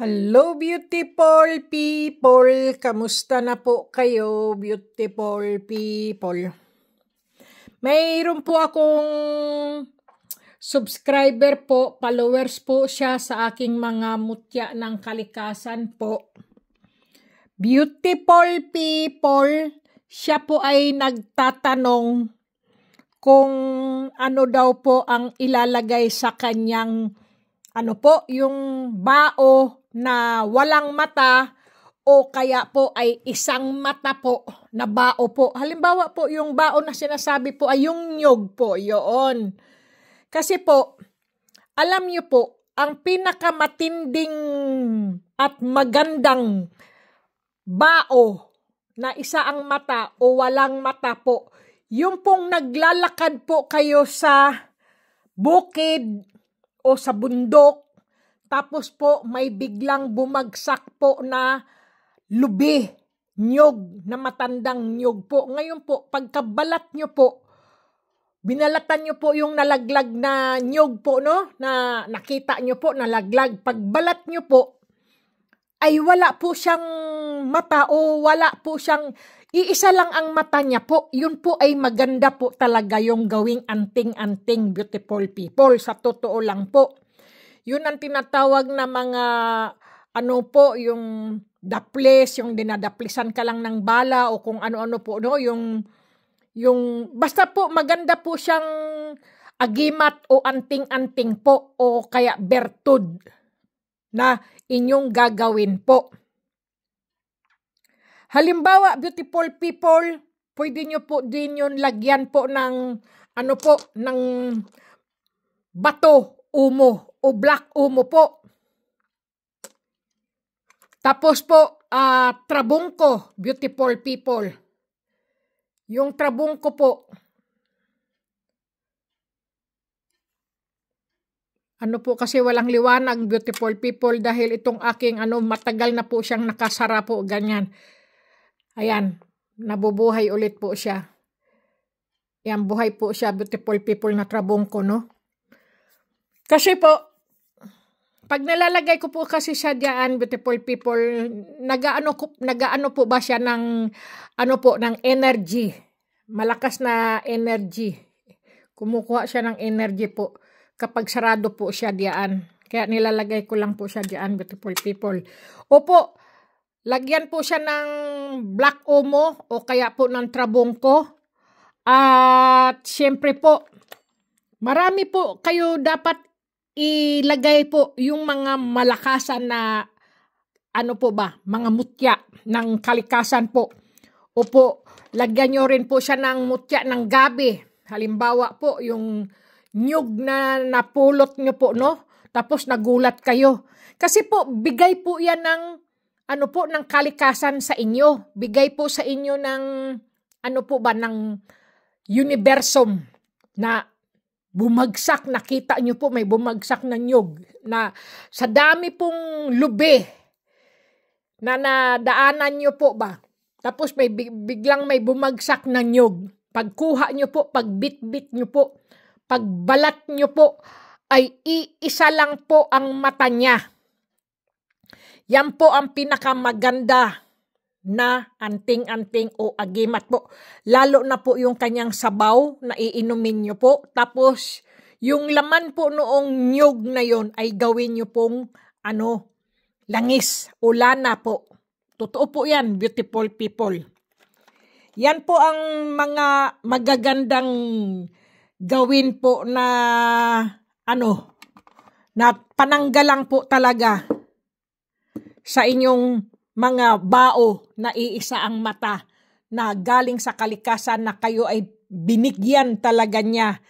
Hello beautiful people! Kamusta na po kayo beautiful people? Mayroon po akong subscriber po, followers po siya sa aking mga mutya ng kalikasan po. Beautiful people, siya po ay nagtatanong kung ano daw po ang ilalagay sa kanyang yung bao na walang mata o kaya po ay isang mata po na bao po. Halimbawa po yung bao na sinasabi po ay yung nyog po, yun. Kasi po, alam niyo po, ang pinakamatinding at magandang bao na isa ang mata o walang mata po, yung pong naglalakad po kayo sa bukid o sa bundok, tapos po may biglang bumagsak po na lubi, nyog, na matandang nyog po. Ngayon po, pagkabalat nyo po, binalatan nyo po yung nalaglag na nyog po, no? Na nakita nyo po, nalaglag. Pagbalat nyo po, ay wala po siyang mata o wala po siyang, iisa lang ang mata niya po. Yun po ay maganda po talaga yung gawing anting-anting beautiful people. Sa totoo lang po. Yun ang tinatawag na mga, yung daples, yung dinadaplisan ka lang ng bala o kung ano-ano po, no? Yung basta po maganda po siyang agimat o anting-anting po o kaya bertud na inyong gagawin po. Halimbawa, beautiful people, pwede nyo po din yun lagyan po ng, ng bato, umo, o black umo po. Tapos po, trabungko, beautiful people. Yung trabungko po, kasi walang liwanag, beautiful people, dahil itong aking, matagal na po siyang nakasara po, ganyan. Ayan, nabubuhay ulit po siya. Yan, buhay po siya, beautiful people, na trabungko, no? Kasi po, pag nalalagay ko po kasi siya diyan, beautiful people, nagaano po ba siya ng, ng energy. Malakas na energy. Kumukuha siya ng energy po kapag sarado po siya diyan. Kaya nilalagay ko lang po siya diyan, beautiful people. Opo, lagyan po siya ng black omo o kaya po ng trabungko. At syempre po, marami po kayo dapat ilagay po yung mga malakasan na mga mutya ng kalikasan po. Opo, lagyan nyo rin po siya ng mutya ng gabi. Halimbawa po, yung nyug na napulot nyo po, no? Tapos nagulat kayo. Kasi po, bigay po yan ng, ng kalikasan sa inyo. Bigay po sa inyo ng, ng universum na bumagsak, nakita nyo po may bumagsak na nyog na sa dami pong lubi na nadaanan nyo po ba. Tapos may biglang may bumagsak na nyog. Pagkuha nyo po, pagbitbit nyo po, pagbalat nyo po, ay iisa lang po ang mata niya. Yan po ang pinakamaganda na anting-anting o agimat po. Lalo na po yung kanyang sabaw na iinumin nyo po. Tapos, yung laman po noong nyog na yon ay gawin nyo pong langis o lana po. Totoo po yan, beautiful people. Yan po ang mga magagandang gawin po na na pananggalang po talaga sa inyong mga bao na iisa ang mata na galing sa kalikasan na kayo ay binigyan talaga niya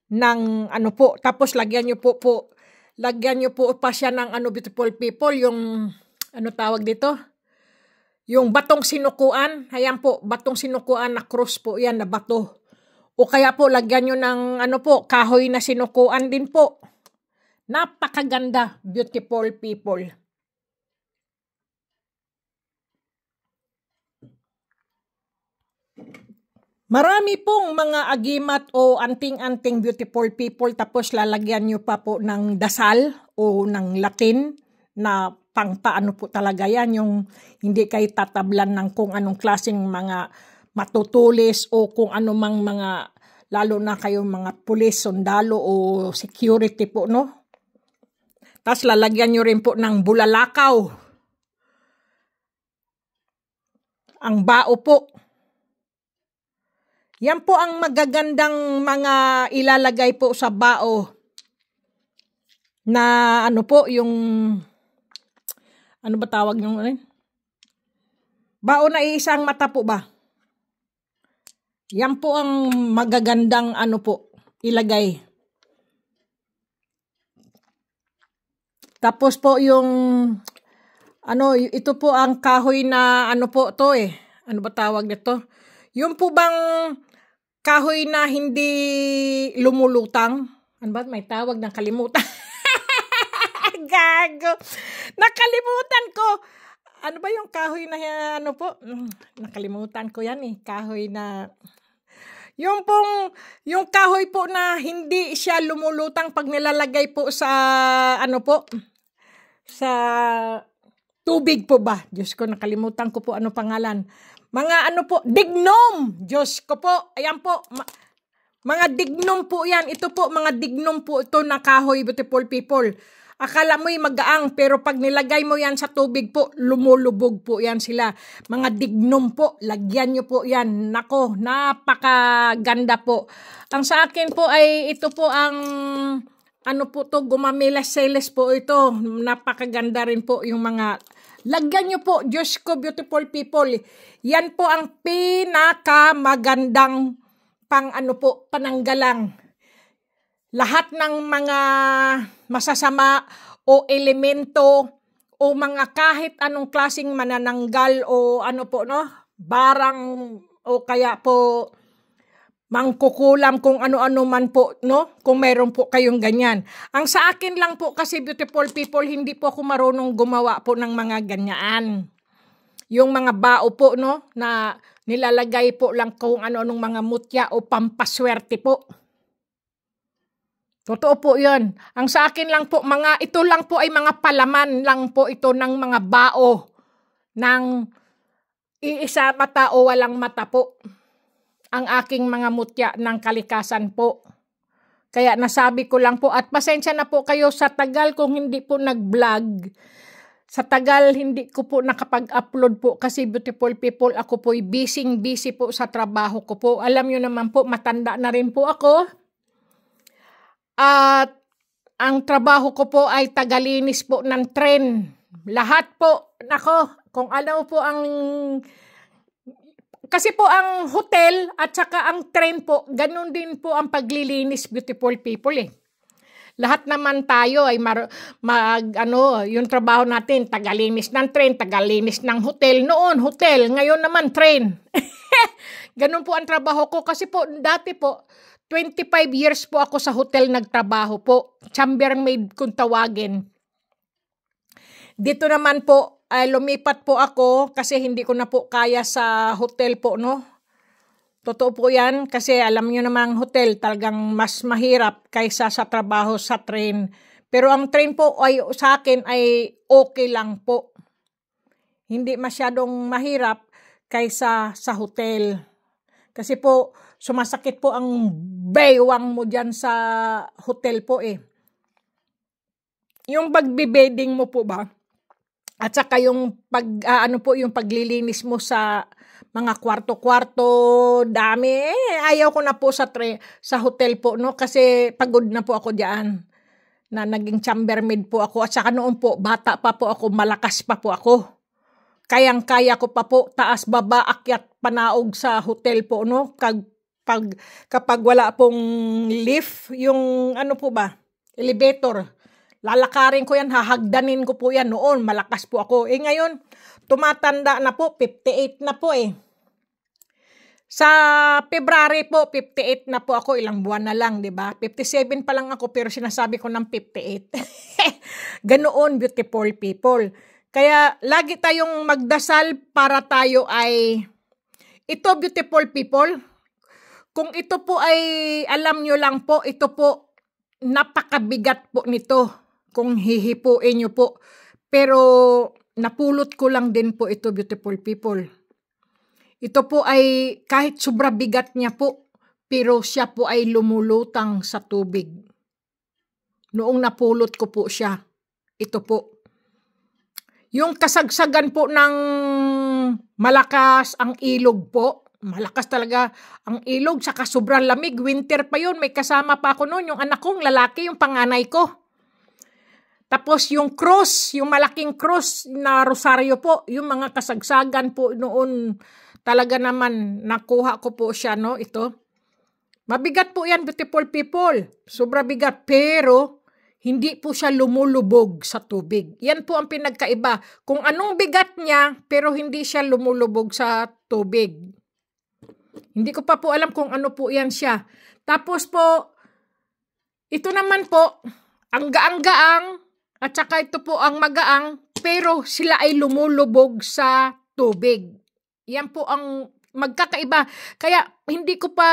ng po. Tapos lagyan niyo po pa siya ng beautiful people, yung tawag dito? Yung batong sinukuan. Ayan po, batong sinukuan na cross po yan na bato. O kaya po lagyan niyo ng kahoy na sinukuan din po. Napakaganda, beautiful people. Marami pong mga agimat o anting-anting beautiful people, tapos lalagyan nyo pa po ng dasal o ng Latin na pang paano po talaga yan, yung hindi kayo tatablan ng kung anong klaseng mga matutulis o kung anumang mga, lalo na kayong mga pulis, sundalo o security po, no? Tapos lalagyan nyo rin po ng bulalakaw. Ang bao po. Yan po ang magagandang mga ilalagay po sa bao. Na ano po, yung, ano ba tawag nyo? Bao na isang mata po ba? Yan po ang magagandang ano po, ilagay. Tapos po yung, ano, ito po ang kahoy na ano po to eh. Ano ba tawag nito? Yung po bang kahoy na hindi lumulutang? Ano ba? May tawag na kalimutan. Gago. Nakalimutan ko. Ano ba yung kahoy na ano po? Nakalimutan ko yan eh. Kahoy na... Yung kahoy po na hindi siya lumulutang pag nilalagay po sa ano po? Sa tubig po ba? Diyos ko, nakalimutan ko po ano pangalan. Mga ano po? Dignom! Diyos ko po. Ayan po. Mga dignom po yan. Ito po, mga dignom po ito na kahoy, beautiful people. Akala mo'y magaang, pero pag nilagay mo yan sa tubig po, lumulubog po yan sila. Mga dignom po, lagyan nyo po yan. Nako, napakaganda po. Ang sa akin po ay ito po ang, ano po to, gumamilas-seles po ito. Napakaganda rin po yung mga, lagyan nyo po, Diyos ko, beautiful people. Yan po ang pinakamagandang pang ano po, pananggalang. Lahat ng mga masasama o elemento o mga kahit anong klaseng manananggal o ano po, no? Barang o kaya po mangkukulam kung ano-ano man po, no? Kung meron po kayong ganyan. Ang sa akin lang po kasi, beautiful people, hindi po ako marunong gumawa po ng mga ganyan. Yung mga bao po, no? Na nilalagay po lang kung ano-anong mga mutya o pampaswerte po. Totoo po yun. Ang sa akin lang po, ito lang po ay mga palaman lang po ito ng mga bao ng iisa mata o walang mata po. Ang aking mga mutya ng kalikasan po. Kaya nasabi ko lang po at pasensya na po kayo sa tagal kung hindi po nag-vlog. Sa tagal hindi ko po nakapag-upload po kasi beautiful people, ako po'y busy po sa trabaho ko po. Alam nyo naman po, matanda na rin po ako. At ang trabaho ko po ay tagalinis po ng tren. Lahat po, nako, kung ano po ang... Kasi po ang hotel at saka ang tren po, ganun din po ang paglilinis, beautiful people eh. Lahat naman tayo ay yung trabaho natin, tagalinis ng tren, tagalinis ng hotel. Noon, hotel, ngayon naman tren. Ganun po ang trabaho ko kasi po, dati po, 25 years po ako sa hotel nagtrabaho po. Chambermaid kung tawagin. Dito naman po, lumipat po ako kasi hindi ko na po kaya sa hotel po, no? Totoo po yan kasi alam nyo naman hotel talagang mas mahirap kaysa sa trabaho sa train. Pero ang train po ay sa akin ay okay lang po. Hindi masyadong mahirap kaysa sa hotel. Kasi po, sumasakit po ang baywang mo dyan sa hotel po eh. Yung pagbe-bedding mo po ba? At saka yung yung paglilinis mo sa mga kwarto-kwarto, dami. Ayaw ko na po sa hotel po, no? Kasi pagod na po ako diyan. Na naging chambermaid po ako. At saka noon po, bata pa po ako, malakas pa po ako. Kayang-kaya ko pa po, taas, baba, akyat, panaog sa hotel po, no? Kapag wala pong lift, yung ano po ba, elevator, lalakarin ko yan, hahagdanin ko po yan. Noon, malakas po ako. Ngayon, tumatanda na po, 58 na po eh. Sa February po, 58 na po ako, ilang buwan na lang, di ba? 57 pa lang ako, pero sinasabi ko ng 58. Ganoon, beautiful people. Kaya lagi tayong magdasal para tayo ay, ito beautiful people, kung ito po ay, alam nyo lang po, ito po, napakabigat po nito, kung hihipuin nyo po. Pero napulot ko lang din po ito, beautiful people. Ito po ay kahit sobra bigat niya po, pero siya po ay lumulutang sa tubig. Noong napulot ko po siya, ito po. Yung kasagsagan po ng malakas ang ilog po, malakas talaga ang ilog, saka sobrang lamig, winter pa yun, may kasama pa ako noon, yung anak kong lalaki, yung panganay ko. Tapos yung cross, yung malaking cross na rosaryo po, yung mga kasagsagan po noon, talaga naman nakuha ko po siya, no, ito. Mabigat po yan, beautiful people, sobra bigat, pero hindi po siya lumulubog sa tubig. Yan po ang pinagkaiba. Kung anong bigat niya, pero hindi siya lumulubog sa tubig. Hindi ko pa po alam kung ano po yan siya. Tapos po, ito naman po, ang gaang-gaang, at saka ito po ang magaang, pero sila ay lumulubog sa tubig. Yan po ang magkakaiba. Kaya hindi ko pa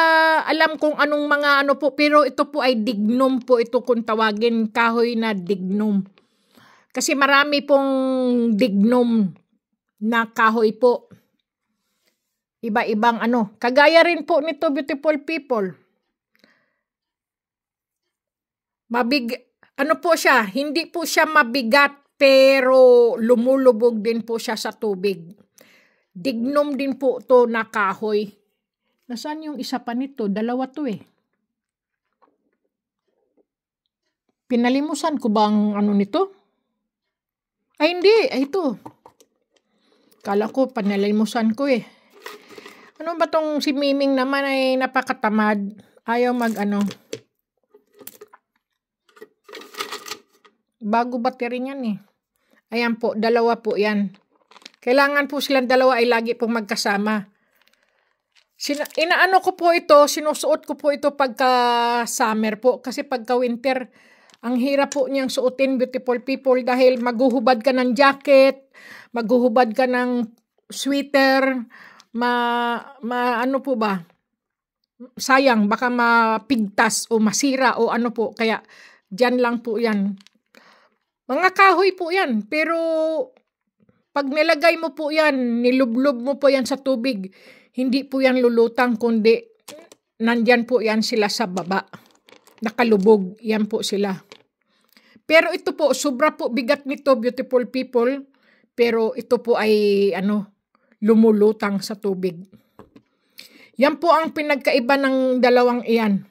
alam kung anong mga ano po, pero ito po ay dignum po ito kung tawagin, kahoy na dignum. Kasi marami pong dignum na kahoy po. Iba-ibang ano. Kagaya rin po nito, beautiful people. Ano po siya? Hindi po siya mabigat, pero lumulubog din po siya sa tubig. Dignum din po to na kahoy. Nasaan yung isa pa nito? Dalawa to eh. Pinalimusan ko bang ano nito? Ay hindi, ay ito. Kala ko panalimusan ko eh. Ano ba tong si Miming naman ay napakatamad. Ayaw mag-ano. Bago battery niyan eh. Ayan po, dalawa po yan. Kailangan po silang dalawa ay lagi pong magkasama. Inaano ko po ito, sinusuot ko po ito pagka summer po. Kasi pagka winter, ang hirap po niyang suotin, beautiful people, dahil maghuhubad ka ng jacket, maghuhubad ka ng sweater, ano po ba? Sayang, baka mapigtas o masira o ano po. Kaya dyan lang po yan. Mga kahoy po yan, pero pag nilagay mo po yan, nilublob mo po yan sa tubig, hindi po yan lulutang, kundi nandyan po yan sila sa baba. Nakalubog, yan po sila. Pero ito po, sobra po bigat nito, beautiful people, pero ito po ay lumulutang sa tubig. Yan po ang pinagkaiba ng dalawang iyan.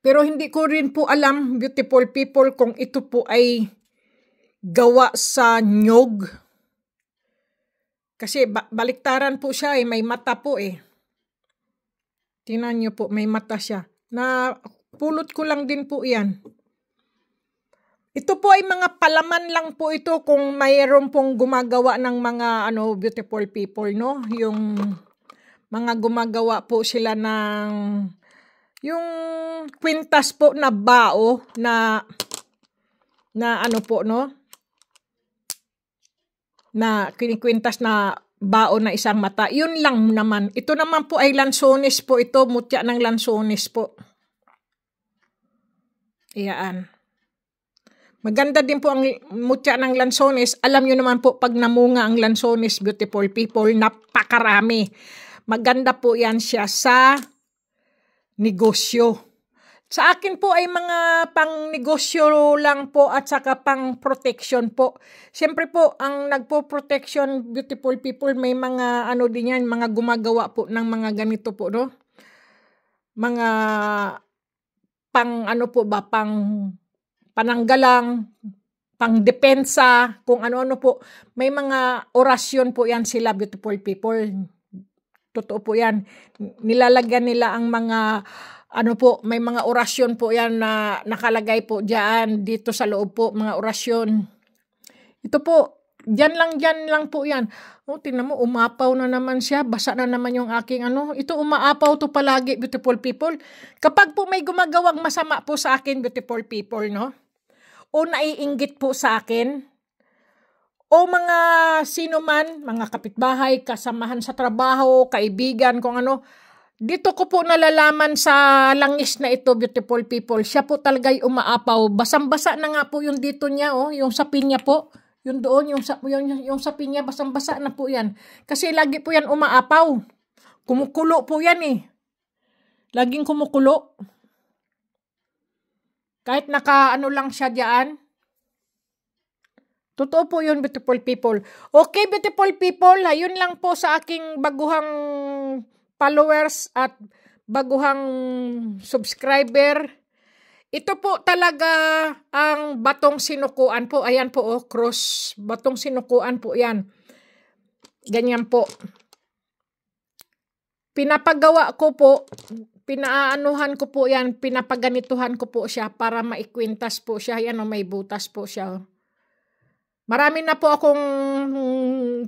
Pero hindi ko rin po alam, beautiful people, kung ito po ay gawa sa nyog. Kasi baliktaran po siya eh, may mata po eh. Tingnan nyo po, may mata siya. Pulot ko lang din po yan. Ito po ay mga palaman lang po ito kung mayroon pong gumagawa ng mga beautiful people, no? Yung mga gumagawa po sila ng yung kwintas po na bao na ano po, no? Na kinikwintas na bao na isang mata. Yun lang naman. Ito naman po ay lansones po ito. Mutya ng lansones po. Iyaan. Maganda din po ang mutya ng lansones. Alam nyo naman po pag namunga ang lansones, beautiful people, napakarami. Maganda po yan siya sa negosyo. Sa akin po ay mga pang negosyo lang po at saka pang protection po. Siyempre po, ang nagpo-protection, beautiful people, may mga din yan, mga gumagawa po ng mga ganito po, no? Mga pang pang pananggalang, pang depensa, kung ano-ano po. May mga orasyon po yan sila, beautiful people. Totoo po yan. Nilalagyan nila ang mga may mga orasyon po yan na nakalagay po dyan, dito sa loob po, mga orasyon. Ito po, dyan lang po yan. Tingnan mo, umapaw na naman siya, basa na naman yung aking Ito umaapaw to palagi, beautiful people. Kapag po may gumagawang masama po sa akin, beautiful people, no? O naiinggit po sa akin, o mga sino man, mga kapitbahay, kasamahan sa trabaho, kaibigan, kung Dito ko po nalalaman sa langis na ito, beautiful people. Siya po talaga'y umaapaw. Basang-basa na nga po yung dito niya, oh, yung sapin niya po. Yung doon, yung sapin niya, basang-basa na po yan. Kasi lagi po yan umaapaw. Kumukulo po yan eh. Laging kumukulo. Kahit naka-ano lang siya diyan. Totoo po yun, beautiful people. Okay, beautiful people, ayun lang po sa aking baguhang followers at baguhang subscriber. Ito po talaga ang batong sinukuan po. Ayan po, oh, cross. Batong sinukuan po yan. Ganyan po. Pinapagawa ko po, pinaanuhan ko po yan, pinapaganituhan ko po siya para maikwintas po siya. Yan o, may butas po siya. Marami na po akong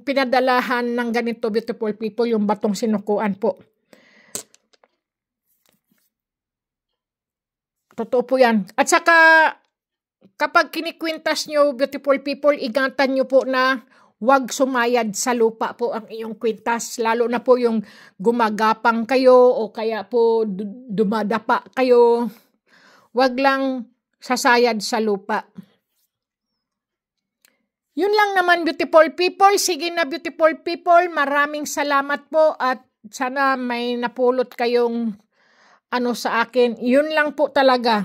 pinadalahan ng ganito, beautiful people, yung batong sinukuan po. Totoo po yan. At saka, kapag kinikwintas nyo, beautiful people, ingatan nyo po na huwag sumayad sa lupa po ang iyong kwintas. Lalo na po yung gumagapang kayo o kaya po dumadapa kayo. Huwag lang sasayad sa lupa. Yun lang naman, beautiful people. Sige na, beautiful people. Maraming salamat po at sana may napulot kayong ano sa akin. Yun lang po talaga.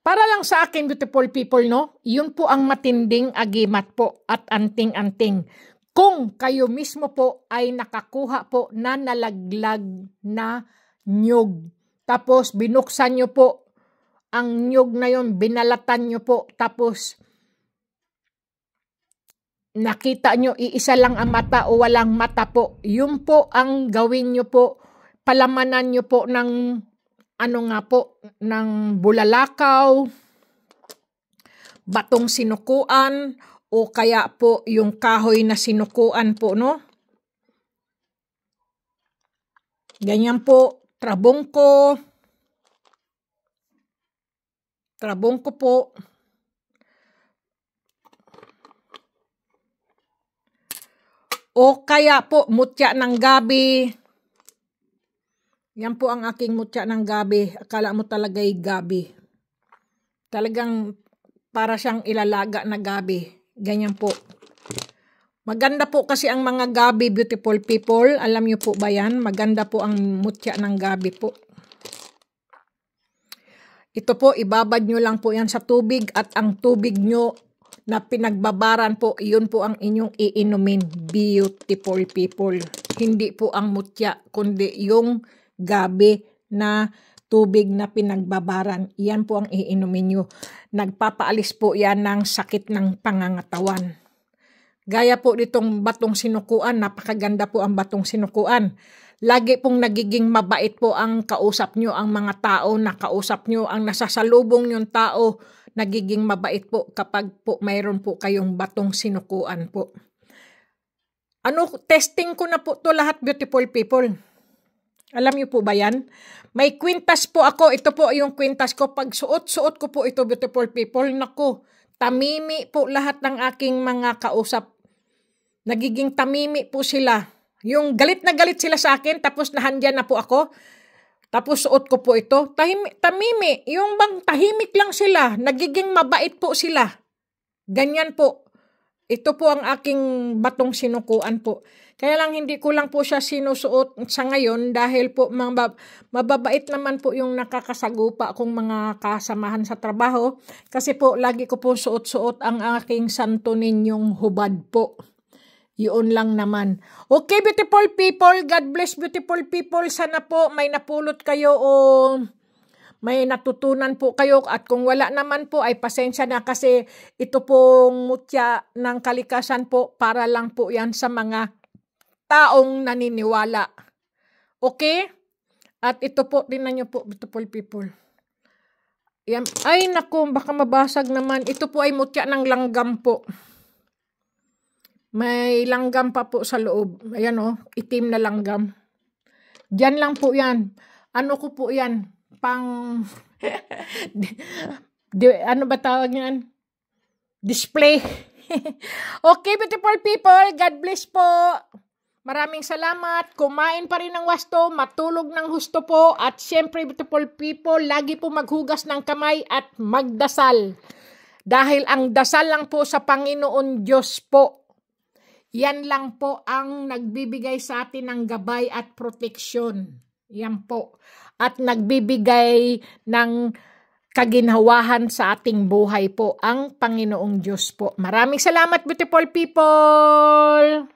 Para lang sa akin, beautiful people, no? Yun po ang matinding agimat po at anting-anting. Kung kayo mismo po ay nakakuha po na nalaglag na nyug. Tapos binuksan nyo po ang nyug na yun, binalatan nyo po. Tapos nakita nyo, iisa lang ang mata o walang mata po. Yun po ang gawin nyo po. Palamanan nyo po ng ano nga po, ng bulalakaw, batong sinukuan, o kaya po yung kahoy na sinukuan po, no? Ganyan po, trabongko. Trabongko po. O kaya po, mutya ng gabi. Yan po ang aking mutya ng gabi. Akala mo talaga'y gabi. Talagang para siyang ilalaga na gabi. Ganyan po. Maganda po kasi ang mga gabi, beautiful people. Alam niyo po ba yan? Maganda po ang mutya ng gabi po. Ito po, ibabad nyo lang po yan sa tubig at ang tubig nyo na pinagbabaran po, iyon po ang inyong iinumin, beautiful people. Hindi po ang mutya, kundi yung gabi na tubig na pinagbabaran. Yan po ang iinumin nyo. Nagpapaalis po yan ng sakit ng pangangatawan. Gaya po ditong batong sinukuan, napakaganda po ang batong sinukuan. Lagi pong nagiging mabait po ang kausap nyo, ang mga tao na kausap nyo, ang nasasalubong yung tao, nagiging mabait po kapag po mayroon po kayong batong sinukuan po. Ano, testing ko na po to lahat, beautiful people. Alam niyo po ba yan? May kwintas po ako. Ito po yung kwintas ko. Pag suot-suot ko po ito, beautiful people, naku, tamimi po lahat ng aking mga kausap. Nagiging tamimi po sila. Yung galit na galit sila sa akin, tapos nahandyan na po ako. Tapos suot ko po ito. Tamimi. Yung bang tahimik lang sila. Nagiging mabait po sila. Ganyan po. Ito po ang aking batong sinukuan po. Kaya lang hindi ko lang po siya sinusuot sa ngayon dahil po mababait naman po yung nakakasagupa kong mga kasamahan sa trabaho. Kasi po lagi ko po suot-suot ang aking santo ninyong hubad po. Yun lang naman. Okay, beautiful people. God bless, beautiful people. Sana po may napulot kayo o may natutunan po kayo. At kung wala naman po ay pasensya na kasi ito pong mutya ng kalikasan po para lang po yan sa mga taong naniniwala. Okay? At ito po, tingnan nyo po, beautiful people. Yan. Ay, naku, baka mabasag naman. Ito po ay mutya ng langgam po. May langgam pa po sa loob. Ayan o, itim na langgam. Diyan lang po yan. Ano ko po yan? Ano ba tawag yan? Display. Okay, beautiful people. God bless po. Maraming salamat. Kumain pa rin ng wasto, matulog ng husto po. At syempre, beautiful people, lagi po maghugas ng kamay at magdasal. Dahil ang dasal lang po sa Panginoon Diyos po. Yan lang po ang nagbibigay sa atin ng gabay at proteksyon. Yan po. At nagbibigay ng kaginhawahan sa ating buhay po ang Panginoong Diyos po. Maraming salamat, beautiful people!